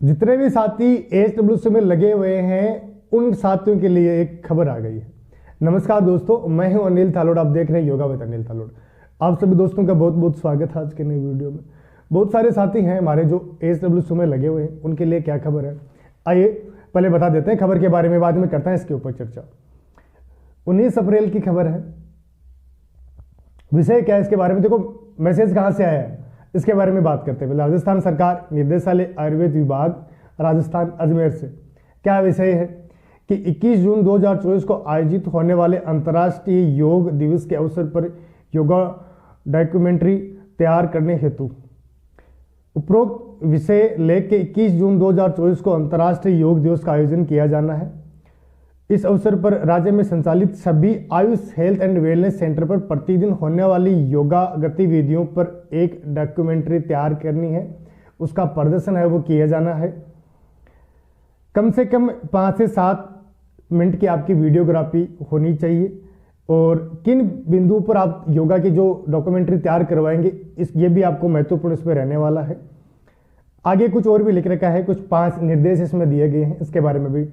जितने भी साथी ASWC में लगे हुए हैं उन साथियों के लिए एक खबर आ गई है। नमस्कार दोस्तों, मैं हूं अनिल थालोड़। आप देख रहे हैं योगा विद अनिल थालोड़। आप सभी दोस्तों का बहुत बहुत स्वागत है आज के नई वीडियो में। बहुत सारे साथी हैं हमारे जो ASWC में लगे हुए हैं, उनके लिए क्या खबर है आइए पहले बता देते हैं खबर के बारे में, बाद में करते हैं इसके ऊपर चर्चा। 19 अप्रैल की खबर है। विषय क्या है इसके बारे में, देखो मैसेज कहां से आया है इसके बारे में बात करते हैं। राजस्थान सरकार निदेशालय आयुर्वेद विभाग राजस्थान अजमेर से क्या विषय है कि 21 जून 2024 को आयोजित होने वाले अंतर्राष्ट्रीय योग दिवस के अवसर पर योगा डॉक्यूमेंट्री तैयार करने हेतु उपरोक्त विषय लेके 21 जून 2024 को अंतर्राष्ट्रीय योग दिवस का आयोजन किया जाना है। इस अवसर पर राज्य में संचालित सभी Ayush health and wellness centre पर प्रतिदिन होने वाली योगा गतिविधियों पर एक डॉक्यूमेंट्री तैयार करनी है, उसका प्रदर्शन है वो किया जाना है। कम से कम 5 से 7 मिनट की आपकी वीडियोग्राफी होनी चाहिए। और किन बिंदुओं पर आप योगा की जो डॉक्यूमेंट्री तैयार करवाएंगे ये भी आपको महत्वपूर्ण इसमें रहने वाला है। आगे कुछ और भी लिख रखा है, कुछ 5 निर्देश इसमें दिए गए हैं, इसके बारे में भी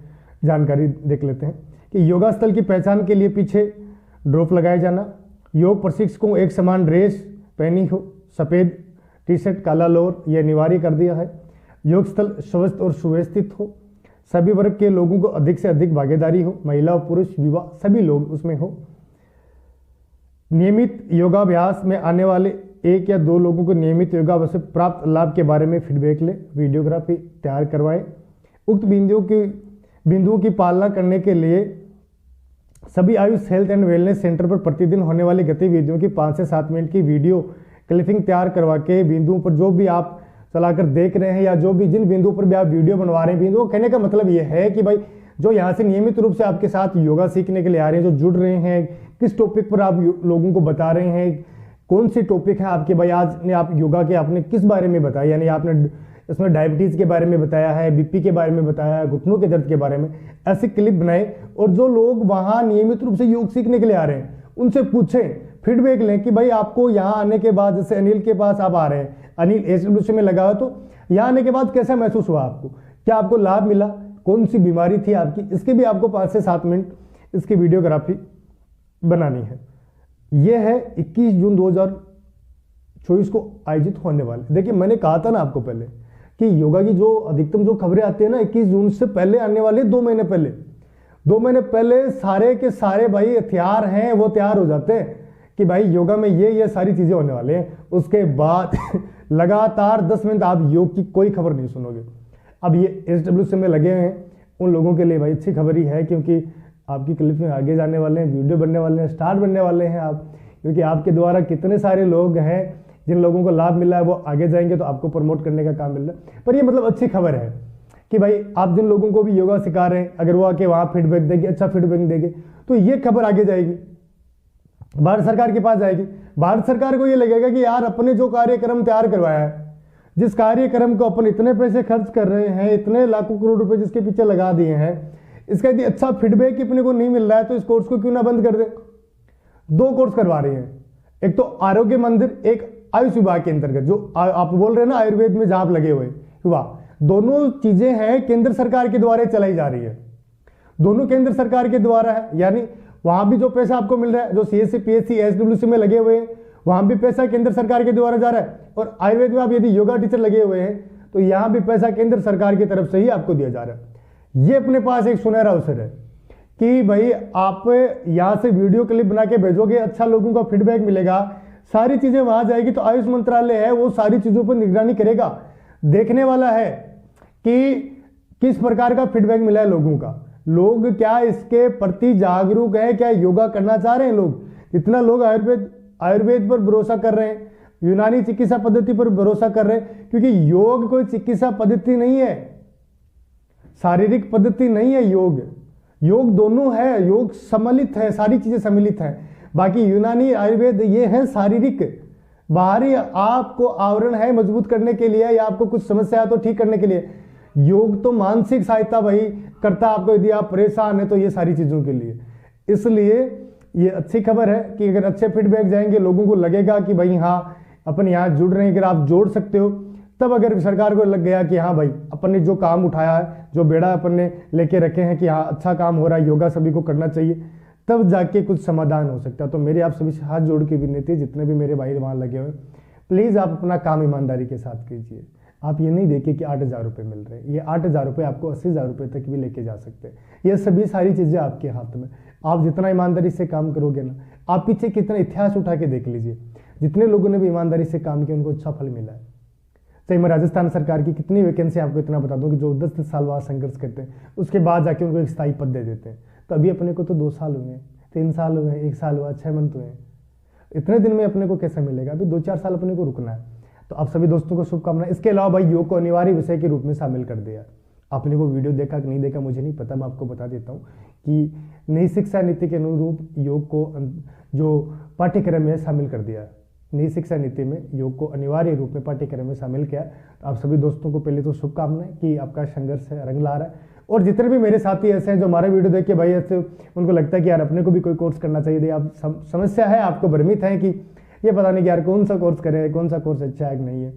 जानकारी देख लेते हैं कि योगा स्थल की पहचान के लिए पीछे ड्रॉप लगाया जाना, योग प्रशिक्षकों को एक समान ड्रेस पहनी हो, सफ़ेद टी शर्ट काला लोअर यह अनिवार्य कर दिया है, योग स्थल स्वस्थ और सुव्यवस्थित हो, सभी वर्ग के लोगों को अधिक से अधिक भागीदारी हो, महिला और पुरुष विवाह सभी लोग उसमें हो, नियमित योगाभ्यास में आने वाले 1 या 2 लोगों को नियमित योगाभ्यास से प्राप्त लाभ के बारे में फीडबैक ले, वीडियोग्राफी तैयार करवाए। उक्त बिंदुओं की पालना करने के लिए सभी Ayush health and wellness centre पर प्रतिदिन होने वाली गतिविधियों की 5 से 7 मिनट की वीडियो क्लिपिंग तैयार करवा के बिंदुओं पर जो भी आप चलाकर देख रहे हैं या जो भी जिन बिंदुओं पर भी आप वीडियो बनवा रहे हैं, बिंदुओं कहने का मतलब ये है कि भाई जो यहाँ से नियमित रूप से आपके साथ योगा सीखने के लिए आ रहे हैं, जो जुड़ रहे हैं, किस टॉपिक पर आप लोगों को बता रहे हैं, कौन सी टॉपिक है आपके, भाई आज ने आप योगा के आपने किस बारे में बताया, यानी आपने इसमें डायबिटीज़ के बारे में बताया है, बीपी के बारे में बताया है, घुटनों के दर्द के बारे में, ऐसे क्लिप बनाए। और जो लोग वहाँ नियमित रूप से योग सीखने के लिए आ रहे हैं उनसे पूछें, फीडबैक लें कि भाई आपको यहाँ आने के बाद, जैसे अनिल के पास आप आ रहे हैं, अनिल ASWC में लगा हो, तो यहाँ आने के बाद कैसा महसूस हुआ आपको, क्या आपको लाभ मिला, कौन सी बीमारी थी आपकी, इसके भी आपको 5 से 7 मिनट इसकी वीडियोग्राफी बनानी है। यह है 21 जून 2024 को आयोजित होने वाले। देखिए मैंने कहा था ना आपको पहले कि योगा की जो अधिकतम जो खबरें आती है ना 21 जून से पहले आने वाले 2 महीने पहले सारे के सारे भाई हथियार हैं वो तैयार हो जाते हैं कि भाई योगा में ये सारी चीजें होने वाले हैं। उसके बाद लगातार 10 मिनट आप योग की कोई खबर नहीं सुनोगे। अब ये ASWC में लगे हैं उन लोगों के लिए भाई अच्छी खबर ही है, क्योंकि आपकी क्लिप में आगे जाने वाले हैं, वीडियो बनने वाले हैं, स्टार बनने वाले हैं आप, क्योंकि आपके द्वारा कितने सारे लोग हैं जिन लोगों को लाभ मिला है वो आगे जाएंगे तो आपको प्रमोट करने का काम मिल रहा है। पर ये मतलब अच्छी खबर है कि भाई आप जिन लोगों को भी योगा सिखा रहे हैं, अगर वो आके वहाँ फीडबैक देंगे, अच्छा फीडबैक देंगे, तो ये खबर आगे जाएगी, भारत सरकार के पास जाएगी। भारत सरकार को ये लगेगा कि यार अपने जो कार्यक्रम तैयार करवाया है, जिस कार्यक्रम को अपन इतने पैसे खर्च कर रहे हैं, इतने लाखों करोड़ रुपए जिसके पीछे लगा दिए हैं, इसका यदि अच्छा फीडबैक अपने को नहीं मिल रहा है तो इस कोर्स को क्यों ना बंद कर दे। 2 कोर्स करवा रहे हैं, एक तो आरोग्य मंदिर, एक आयुष विभाग के अंतर्गत, जो आप बोल रहे हैं ना आयुर्वेद में जहां आप लगे हुए हुआ, दोनों चीजें हैं केंद्र सरकार के द्वारा चलाई जा रही है, दोनों केंद्र सरकार के द्वारा है। यानी वहां भी जो पैसा आपको मिल रहा है, जो CSC PSC ASWC में लगे हुए हैं, वहां भी पैसा केंद्र सरकार के द्वारा जा रहा है। और आयुर्वेद में आप यदि योगा टीचर लगे हुए हैं तो यहां भी पैसा केंद्र सरकार की तरफ से ही आपको दिया जा रहा है। ये अपने पास एक सुनहरा अवसर है कि भाई आप यहां से वीडियो क्लिप बना के भेजोगे, अच्छा लोगों का फीडबैक मिलेगा, सारी चीजें वहां जाएगी, तो आयुष मंत्रालय है वो सारी चीजों पर निगरानी करेगा, देखने वाला है कि किस प्रकार का फीडबैक मिला है लोगों का, लोग क्या इसके प्रति जागरूक है, क्या योगा करना चाह रहे हैं लोग। इतना लोग आयुर्वेद पर भरोसा कर रहे हैं, यूनानी चिकित्सा पद्धति पर भरोसा कर रहे हैं, क्योंकि योग कोई चिकित्सा पद्धति नहीं है, शारीरिक पद्धति नहीं है। योग दोनों है, योग सम्मिलित है, सारी चीजें सम्मिलित है। बाकी यूनानी आयुर्वेद ये है शारीरिक, बाहरी आपको आवरण है मजबूत करने के लिए या आपको कुछ समस्या है तो ठीक करने के लिए। योग तो मानसिक सहायता भाई करता है आपको, यदि आप परेशान है तो ये सारी चीजों के लिए। इसलिए ये अच्छी खबर है कि अगर अच्छे फीडबैक जाएंगे, लोगों को लगेगा कि भाई हाँ अपन यहाँ जुड़ रहे हैं, अगर आप जोड़ सकते हो तब अगर सरकार को लग गया कि हाँ भाई अपन ने जो काम उठाया है, जो बेड़ा अपन ने लेके रखे हैं कि हाँ अच्छा काम हो रहा है, योगा सभी को करना चाहिए, तब जाके कुछ समाधान हो सकता है। तो मेरी आप सभी से हाथ जोड़ के विनती है, जितने भी मेरे भाई वहाँ लगे हुए, प्लीज़ आप अपना काम ईमानदारी के साथ कीजिए। आप ये नहीं देखिए कि 8,000 रुपये मिल रहे हैं, ये 8,000 रुपये आपको 80,000 रुपये तक भी लेके जा सकते हैं। ये सभी सारी चीज़ें आपके हाथ में, आप जितना ईमानदारी से काम करोगे ना, आप पीछे कितना इतिहास उठा के देख लीजिए, जितने लोगों ने भी ईमानदारी से काम किया उनको अच्छा फल मिला है। चाहे मैं राजस्थान सरकार की कितनी वैकेंसी आपको इतना बता दूं कि जो 10 साल वहाँ संघर्ष करते हैं, उसके बाद जाके उनको एक स्थायी पद दे देते हैं। तो अभी अपने को तो 2 साल हुए हैं, 3 साल हुए हैं, 1 साल हुआ, 6 मंथ हुए हैं, इतने दिन में अपने को कैसे मिलेगा? अभी 2-4 साल अपने को रुकना है। तो आप सभी दोस्तों को शुभकामनाएं। इसके अलावा भाई योग को अनिवार्य विषय के रूप में शामिल कर दिया। आपने वो वीडियो देखा कि नहीं देखा मुझे नहीं पता, मैं आपको बता देता हूँ कि नई शिक्षा नीति के अनुरूप योग को जो पाठ्यक्रम में शामिल कर दिया। नई शिक्षा नीति में योग को अनिवार्य रूप में पाठ्यक्रम में शामिल किया। तो आप सभी दोस्तों को पहले तो शुभकामनाएं कि आपका संघर्ष है रंग ला रहा है। और जितने भी मेरे साथी ऐसे हैं जो हमारे वीडियो देख के भाई ऐसे उनको लगता है कि यार अपने को भी कोई कोर्स करना चाहिए, आप समस्या है, आपको भ्रमित है कि ये पता नहीं कि यार कौन सा कोर्स करें, कौन सा कोर्स अच्छा है कि नहीं है,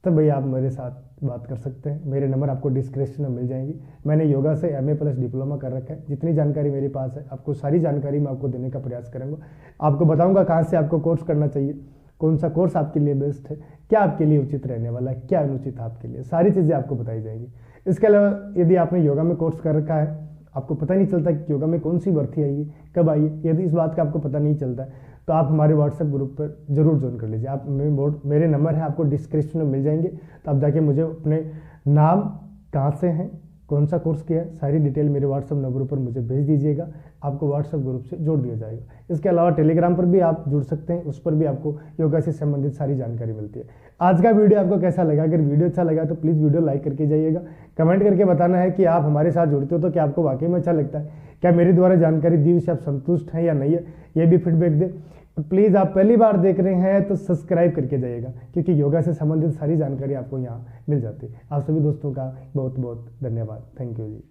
तो भाई आप मेरे साथ बात कर सकते हैं। मेरे नंबर आपको डिस्क्रिप्शन में मिल जाएंगी। मैंने योगा से MA+ डिप्लोमा कर रखा है। जितनी जानकारी मेरे पास है आपको सारी जानकारी मैं आपको देने का प्रयास करूँगा। आपको बताऊँगा कहाँ से आपको कोर्स करना चाहिए, कौन सा कोर्स आपके लिए बेस्ट है, क्या आपके लिए उचित रहने वाला है, क्या अनुचित है आपके लिए, सारी चीज़ें आपको बताई जाएंगी। इसके अलावा यदि आपने योगा में कोर्स कर रखा है, आपको पता नहीं चलता कि योगा में कौन सी भर्ती आएगी, कब आई, यदि इस बात का आपको पता नहीं चलता है तो आप हमारे व्हाट्सएप ग्रुप पर जरूर ज्वाइन कर लीजिए। आप मेरे नंबर है आपको डिस्क्रिप्शन में मिल जाएंगे। तो आप जाके मुझे अपने नाम, कहाँ से हैं, कौन सा कोर्स किया है, सारी डिटेल मेरे व्हाट्सएप नंबर पर मुझे भेज दीजिएगा। आपको व्हाट्सएप ग्रुप से जोड़ दिया जाएगा। इसके अलावा टेलीग्राम पर भी आप जुड़ सकते हैं, उस पर भी आपको योगा से संबंधित सारी जानकारी मिलती है। आज का वीडियो आपको कैसा लगा? अगर वीडियो अच्छा लगा तो प्लीज़ वीडियो लाइक करके जाइएगा। कमेंट करके बताना है कि आप हमारे साथ जुड़ते हो तो क्या आपको वाकई में अच्छा लगता है, क्या मेरे द्वारा जानकारी दी उससे आप संतुष्ट हैं या नहीं है, ये भी फीडबैक दें। प्लीज़ आप पहली बार देख रहे हैं तो सब्सक्राइब करके जाइएगा, क्योंकि योगा से संबंधित सारी जानकारी आपको यहाँ मिल जाती है। आप सभी दोस्तों का बहुत बहुत धन्यवाद। Thank you ji.